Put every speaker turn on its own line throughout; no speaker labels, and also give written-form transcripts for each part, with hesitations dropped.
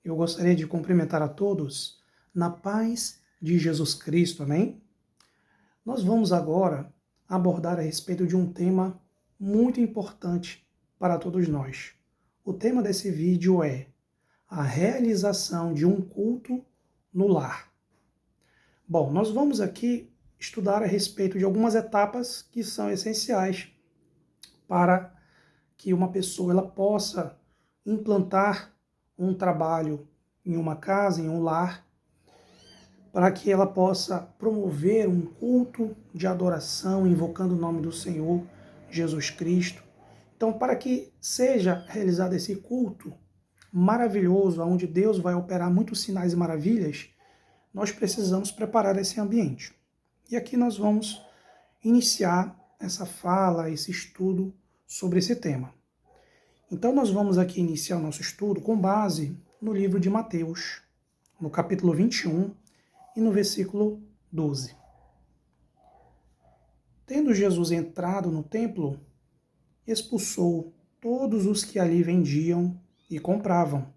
Eu gostaria de cumprimentar a todos na paz de Jesus Cristo, amém? Nós vamos agora abordar a respeito de um tema muito importante para todos nós. O tema desse vídeo é a realização de um culto no lar. Bom, nós vamos aqui estudar a respeito de algumas etapas que são essenciais para que uma pessoa ela possa implantar um trabalho em uma casa, em um lar, para que ela possa promover um culto de adoração, invocando o nome do Senhor Jesus Cristo. Então, para que seja realizado esse culto maravilhoso, onde Deus vai operar muitos sinais e maravilhas, nós precisamos preparar esse ambiente. E aqui nós vamos iniciar essa fala, esse estudo sobre esse tema. Então, nós vamos aqui iniciar o nosso estudo com base no livro de Mateus, no capítulo 21 e no versículo 12. Tendo Jesus entrado no templo, expulsou todos os que ali vendiam e compravam.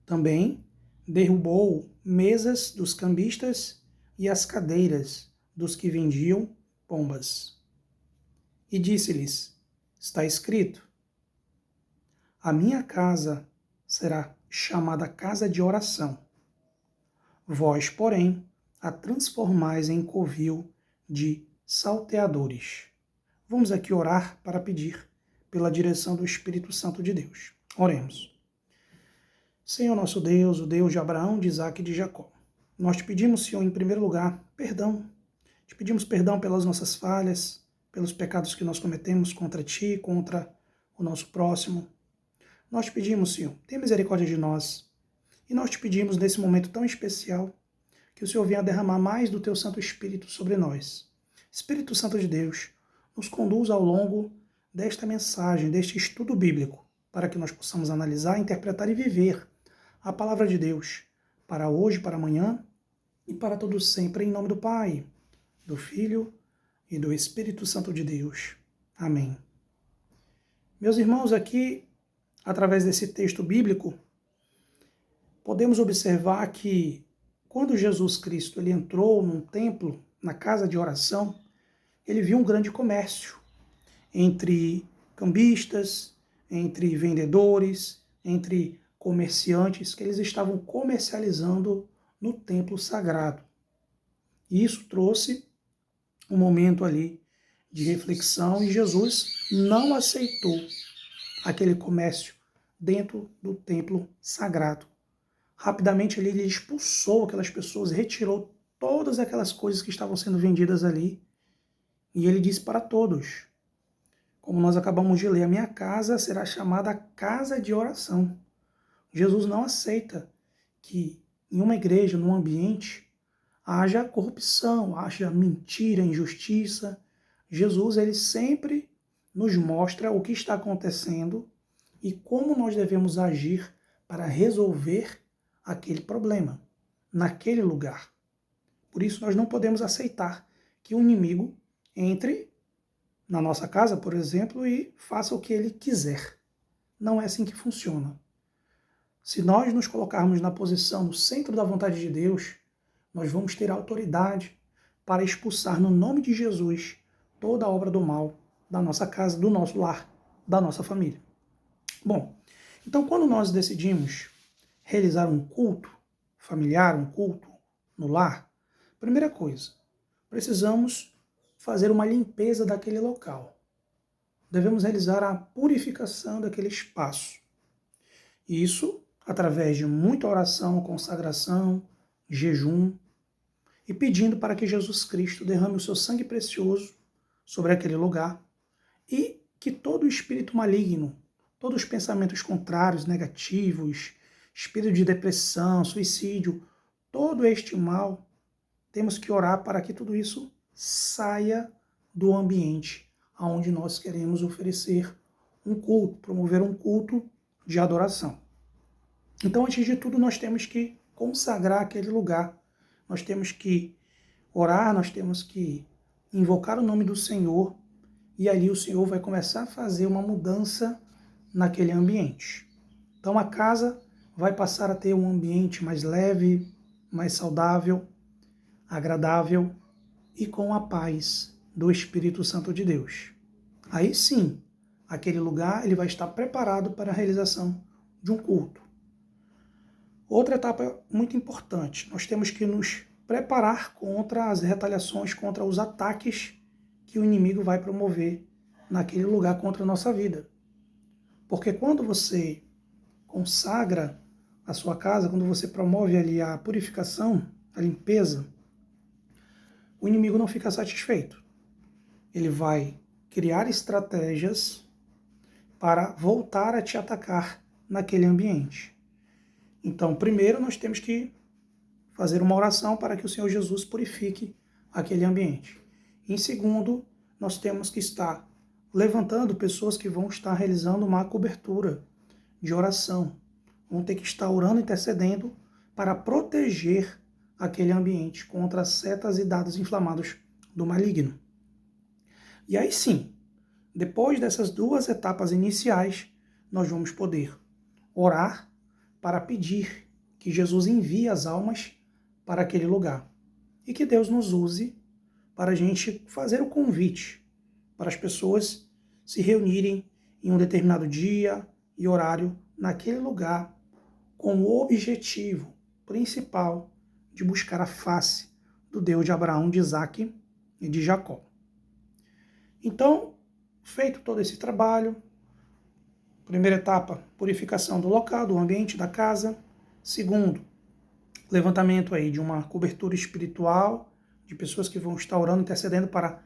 Também derrubou mesas dos cambistas e as cadeiras dos que vendiam pombas. E disse-lhes: está escrito: a minha casa será chamada casa de oração. Vós, porém, a transformais em covil de salteadores. Vamos aqui orar para pedir pela direção do Espírito Santo de Deus. Oremos. Senhor nosso Deus, o Deus de Abraão, de Isaque e de Jacó, nós te pedimos, Senhor, em primeiro lugar, perdão. Te pedimos perdão pelas nossas falhas, pelos pecados que nós cometemos contra ti, contra o nosso próximo. Nós te pedimos, Senhor, tenha misericórdia de nós. E nós te pedimos, nesse momento tão especial, que o Senhor venha derramar mais do teu Santo Espírito sobre nós. Espírito Santo de Deus, nos conduza ao longo desta mensagem, deste estudo bíblico, para que nós possamos analisar, interpretar e viver a palavra de Deus, para hoje, para amanhã e para todos sempre, em nome do Pai, do Filho e do Espírito Santo de Deus. Amém. Meus irmãos, aqui, através desse texto bíblico, podemos observar que quando Jesus Cristo ele entrou num templo, na casa de oração, ele viu um grande comércio entre cambistas, entre vendedores, entre comerciantes, que eles estavam comercializando no templo sagrado. E isso trouxe um momento ali de reflexão e Jesus não aceitou aquele comércio dentro do templo sagrado. Rapidamente ele expulsou aquelas pessoas, retirou todas aquelas coisas que estavam sendo vendidas ali. E ele disse para todos, como nós acabamos de ler, a minha casa será chamada casa de oração. Jesus não aceita que em uma igreja, num ambiente, haja corrupção, haja mentira, injustiça. Jesus, ele sempre nos mostra o que está acontecendo e como nós devemos agir para resolver aquele problema, naquele lugar. Por isso, nós não podemos aceitar que o inimigo entre na nossa casa, por exemplo, e faça o que ele quiser. Não é assim que funciona. Se nós nos colocarmos na posição, no centro da vontade de Deus, nós vamos ter autoridade para expulsar no nome de Jesus toda a obra do mal da nossa casa, do nosso lar, da nossa família. Bom, então quando nós decidimos realizar um culto familiar, um culto no lar, primeira coisa, precisamos fazer uma limpeza daquele local. Devemos realizar a purificação daquele espaço. Isso através de muita oração, consagração, jejum, e pedindo para que Jesus Cristo derrame o seu sangue precioso sobre aquele lugar e que todo espírito maligno, todos os pensamentos contrários, negativos, espírito de depressão, suicídio, todo este mal, temos que orar para que tudo isso saia do ambiente onde nós queremos oferecer um culto, promover um culto de adoração. Então, antes de tudo, nós temos que consagrar aquele lugar. Nós temos que orar, nós temos que invocar o nome do Senhor e ali o Senhor vai começar a fazer uma mudança naquele ambiente. Então, a casa vai passar a ter um ambiente mais leve, mais saudável, agradável e com a paz do Espírito Santo de Deus. Aí sim, aquele lugar ele vai estar preparado para a realização de um culto. Outra etapa muito importante, nós temos que nos preparar contra as retaliações, contra os ataques que o inimigo vai promover naquele lugar contra a nossa vida. Porque quando você consagra a sua casa, quando você promove ali a purificação, a limpeza, o inimigo não fica satisfeito. Ele vai criar estratégias para voltar a te atacar naquele ambiente. Então, primeiro nós temos que fazer uma oração para que o Senhor Jesus purifique aquele ambiente. Em segundo, nós temos que estar levantando pessoas que vão estar realizando uma cobertura de oração. Vão ter que estar orando, intercedendo para proteger aquele ambiente contra as setas e dados inflamados do maligno. E aí sim, depois dessas duas etapas iniciais, nós vamos poder orar para pedir que Jesus envie as almas para aquele lugar. E que Deus nos use para a gente fazer o convite para as pessoas se reunirem em um determinado dia e horário naquele lugar com o objetivo principal de buscar a face do Deus de Abraão, de Isaque e de Jacó. Então, feito todo esse trabalho, primeira etapa, purificação do local, do ambiente, da casa. Segundo, levantamento aí de uma cobertura espiritual, de pessoas que vão estar orando, intercedendo para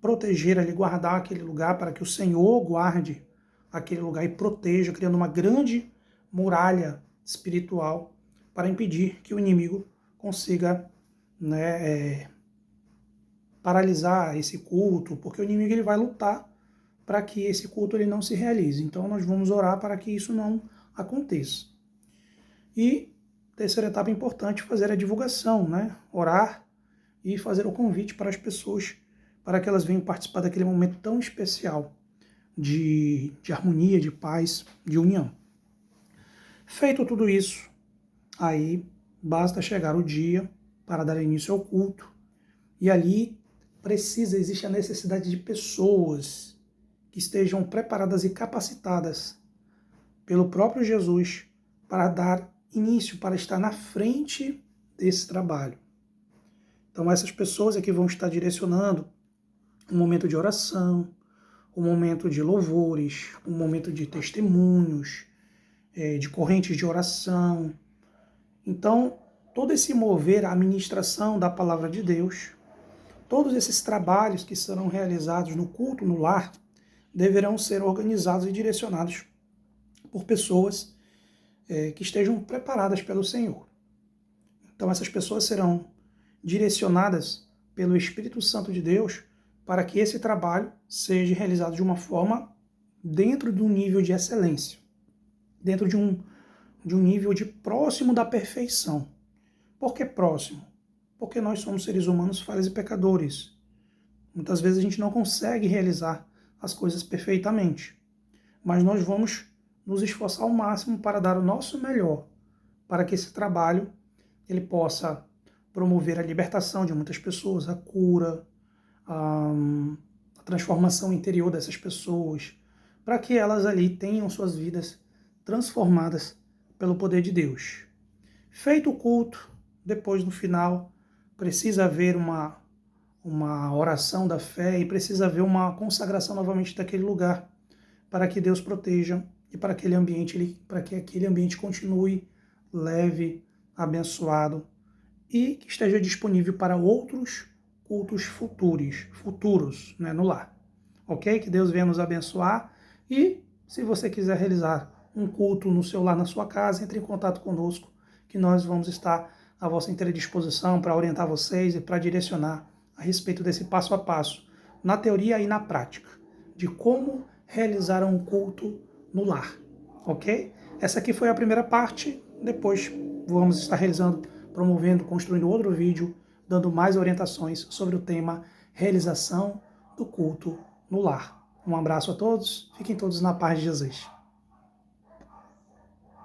proteger ali, guardar aquele lugar, para que o Senhor guarde aquele lugar e proteja, criando uma grande muralha espiritual para impedir que o inimigo consiga, paralisar esse culto, porque o inimigo ele vai lutar para que esse culto ele não se realize. Então nós vamos orar para que isso não aconteça. E terceira etapa importante, fazer a divulgação, orar e fazer o convite para as pessoas, para que elas venham participar daquele momento tão especial de harmonia, de paz, de união. Feito tudo isso, aí basta chegar o dia para dar início ao culto, e ali existe a necessidade de pessoas que estejam preparadas e capacitadas pelo próprio Jesus para dar início, para estar na frente desse trabalho. Então essas pessoas é que vão estar direcionando um momento de oração, um momento de louvores, um momento de testemunhos, de correntes de oração. Então, todo esse mover, a administração da palavra de Deus, todos esses trabalhos que serão realizados no culto, no lar, deverão ser organizados e direcionados por pessoas que estejam preparadas pelo Senhor. Então essas pessoas serão direcionadas pelo Espírito Santo de Deus para que esse trabalho seja realizado de uma forma dentro de um nível de excelência, dentro de um nível de próximo da perfeição. Por que próximo? Porque nós somos seres humanos falhos e pecadores. Muitas vezes a gente não consegue realizar as coisas perfeitamente, mas nós vamos nos esforçar ao máximo para dar o nosso melhor, para que esse trabalho ele possa promover a libertação de muitas pessoas, a cura, a transformação interior dessas pessoas, para que elas ali tenham suas vidas transformadas pelo poder de Deus. Feito o culto, depois no final, precisa haver uma oração da fé e precisa haver uma consagração novamente daquele lugar, para que Deus proteja e para que aquele ambiente continue leve, abençoado e que esteja disponível para outros cultos futuros, no lar. Ok? Que Deus venha nos abençoar e se você quiser realizar um culto no seu lar, na sua casa, entre em contato conosco, que nós vamos estar à vossa inteira disposição para orientar vocês e para direcionar a respeito desse passo a passo, na teoria e na prática, de como realizar um culto no lar, ok? Essa aqui foi a primeira parte, depois vamos estar promovendo, construindo outro vídeo, dando mais orientações sobre o tema realização do culto no lar. Um abraço a todos, fiquem todos na paz de Jesus.